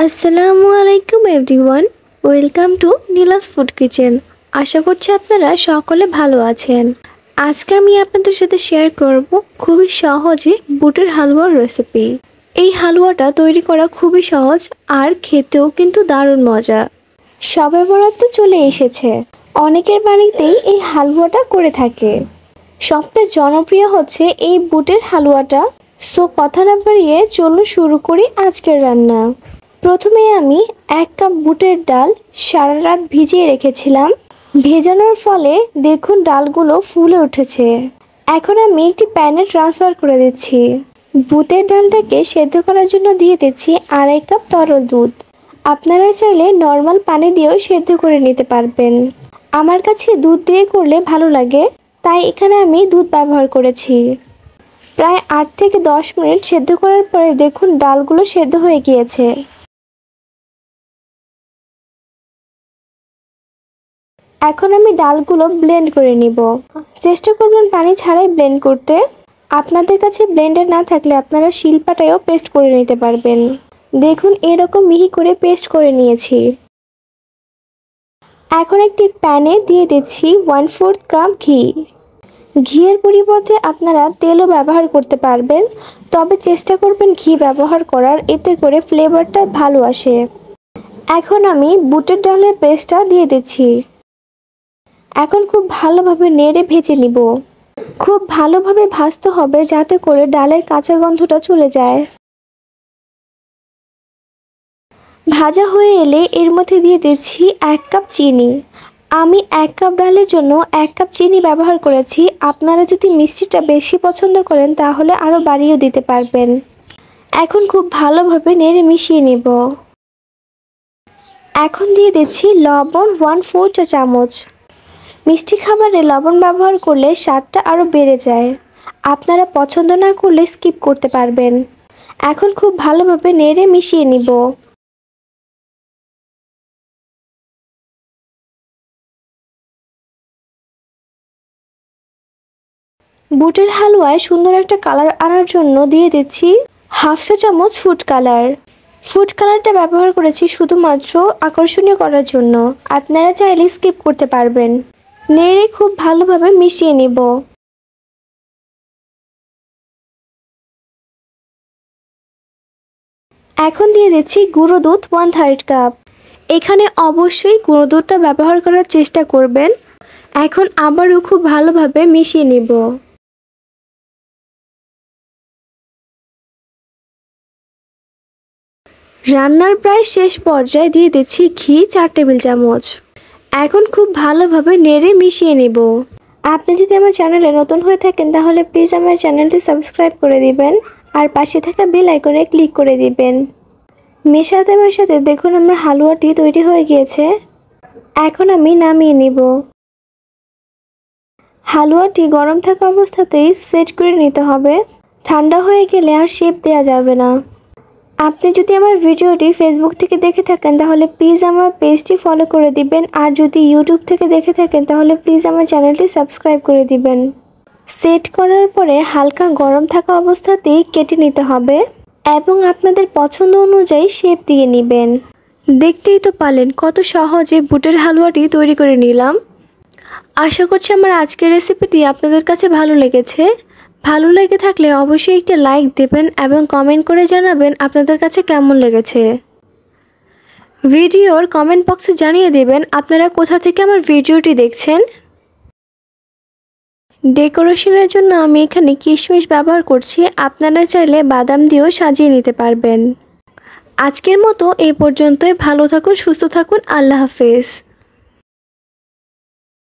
আসসালামু আলাইকুম everyone, welcome to Neela's food kitchen. আশা করছি আপনারা সকলে ভালো আছেন। আজকে আমি আপনাদের সাথে শেয়ার করব খুবই সহজে বুটের হালুয়ার রেসিপি। এই হালুয়াটা তৈরি করা খুবই সহজ আর খেতেও কিন্তু দারুণ মজা। শবে বরাত তো চলে এসেছে, অনেকের বাড়িতেই এই হালুয়াটা করে থাকে। সবচেয়ে জনপ্রিয় হচ্ছে এই বুটের হালুয়াটা। সো কথা না বাড়িয়ে চলুন শুরু করি আজকের রান্না। প্রথমে আমি 1 কাপ বুটের ডাল সারা রাত ভিজিয়ে রেখেছিলাম। ভেজানোর ফলে দেখুন ডালগুলো ফুলে উঠেছে। এখন আমি একটি প্যানে ট্রান্সফার করে দিচ্ছি। বুটের ডালটাকে সেদ্ধ করার জন্য দিয়ে দিচ্ছি 2.5 কাপ তরল দুধ। আপনারা চাইলে নর্মাল পানি দিয়েও সেদ্ধ করে নিতে পারবেন। আমার কাছে দুধ দিয়ে করলে ভালো লাগে, তাই এখানে আমি দুধ ব্যবহার করেছি। প্রায় 8 থেকে 10 মিনিট সেদ্ধ করার পরে দেখুন ডালগুলো সেদ্ধ হয়ে গিয়েছে। এখন আমি ডালগুলো ব্লেন্ড করে নিব। চেষ্টা করবেন পানি ছাড়াই ব্লেন্ড করতে। আপনাদের কাছে ব্লেন্ডার না থাকলে আপনারা শিলপাটায়ও পেস্ট করে নিতে পারবেন। দেখুন এরকম মিহি করে পেস্ট করে নিয়েছি। এখন একটি প্যানে দিয়ে দিচ্ছি 1/4 কাপ ঘি। ঘিয়ের পরিবর্তে আপনারা তেলও ব্যবহার করতে পারবেন, তবে চেষ্টা করবেন ঘি ব্যবহার করার, এতে করে ফ্লেভারটা ভালো আসে। এখন আমি বুটের ডালের পেস্টটা দিয়ে দিচ্ছি। এখন খুব ভালোভাবে নেড়ে ভেজে নিব। খুব ভালোভাবে ভাজতে হবে যাতে করে ডালের কাঁচা গন্ধটা চলে যায়। ভাজা হয়ে এলে এর মধ্যে দিয়ে দিচ্ছি 1 কাপ চিনি। আমি 1 কাপ ডালের জন্য 1 কাপ চিনি ব্যবহার করেছি। আপনারা যদি মিষ্টিটা বেশি পছন্দ করেন তাহলে আরও বাড়িয়েও দিতে পারবেন। এখন খুব ভালোভাবে নেড়ে মিশিয়ে নেব। এখন দিয়ে দিচ্ছি লবণ 1/4 চা চামচ। মিষ্টি খাবারে লবণ ব্যবহার করলে স্বাদটা আরও বেড়ে যায়। আপনারা পছন্দ না করলে স্কিপ করতে পারবেন। এখন খুব ভালোভাবে নেড়ে মিশিয়ে নিব। বুটের হালুয়ায় সুন্দর একটা কালার আনার জন্য দিয়ে দিচ্ছি 1/2 চা চামচ ফুড কালার। ফুড কালারটা ব্যবহার করেছি শুধুমাত্র আকর্ষণীয় করার জন্য। আপনারা চাইলে স্কিপ করতে পারবেন। নেড়ে খুব ভালোভাবে মিশিয়ে নিব। এখন দিয়ে দিচ্ছি গুঁড়ো দুধ 1/3 কাপ। এখানে অবশ্যই গুঁড়ো দুধটা ব্যবহার করার চেষ্টা করবেন। এখন আবারও খুব ভালোভাবে মিশিয়ে নিব। রান্নার প্রায় শেষ পর্যায়ে দিয়ে দিচ্ছি ঘি 4 টেবিল চামচ। এখন খুব ভালোভাবে নেড়ে মিশিয়ে নেব। আপনি যদি আমার চ্যানেলে নতুন হয়ে থাকেন তাহলে প্লিজ আমার চ্যানেলটি সাবস্ক্রাইব করে দিবেন আর পাশে থাকা বেল আইকনে ক্লিক করে দিবেন। মেশাতে মেশাতে দেখুন আমার হালুয়াটি তৈরি হয়ে গিয়েছে। এখন আমি নামিয়ে নিব। হালুয়াটি গরম থাকা অবস্থাতেই সেট করে নিতে হবে, ঠান্ডা হয়ে গেলে আর শেপ দেওয়া যাবে না। আপনি যদি আমার ভিডিওটি ফেসবুক থেকে দেখে থাকেন তাহলে প্লিজ আমার পেজটি ফলো করে দিবেন, আর যদি ইউটিউব থেকে দেখে থাকেন তাহলে প্লিজ আমার চ্যানেলটি সাবস্ক্রাইব করে দিবেন। সেট করার পরে হালকা গরম থাকা অবস্থাতেই কেটে নিতে হবে এবং আপনাদের পছন্দ অনুযায়ী শেপ দিয়ে নেবেন। দেখতেই তো পারলেন কত সহজে বুটের হালুয়াটি তৈরি করে নিলাম। আশা করছি আমার আজকের রেসিপিটি আপনাদের কাছে ভালো লেগেছে। ভালো লেগে থাকলে অবশ্যই একটা লাইক দেবেন এবং কমেন্ট করে জানাবেন আপনাদের কাছে কেমন লেগেছে। ভিডিওর কমেন্ট বক্সে জানিয়ে দেবেন আপনারা কোথা থেকে আমার ভিডিওটি দেখছেন। ডেকোরেশনের জন্য আমি এখানে কিশমিশ ব্যবহার করছি, আপনারা চাইলে বাদাম দিয়েও সাজিয়ে নিতে পারবেন। আজকের মতো এই পর্যন্তই। ভালো থাকুন, সুস্থ থাকুন, আল্লাহ হাফেজ।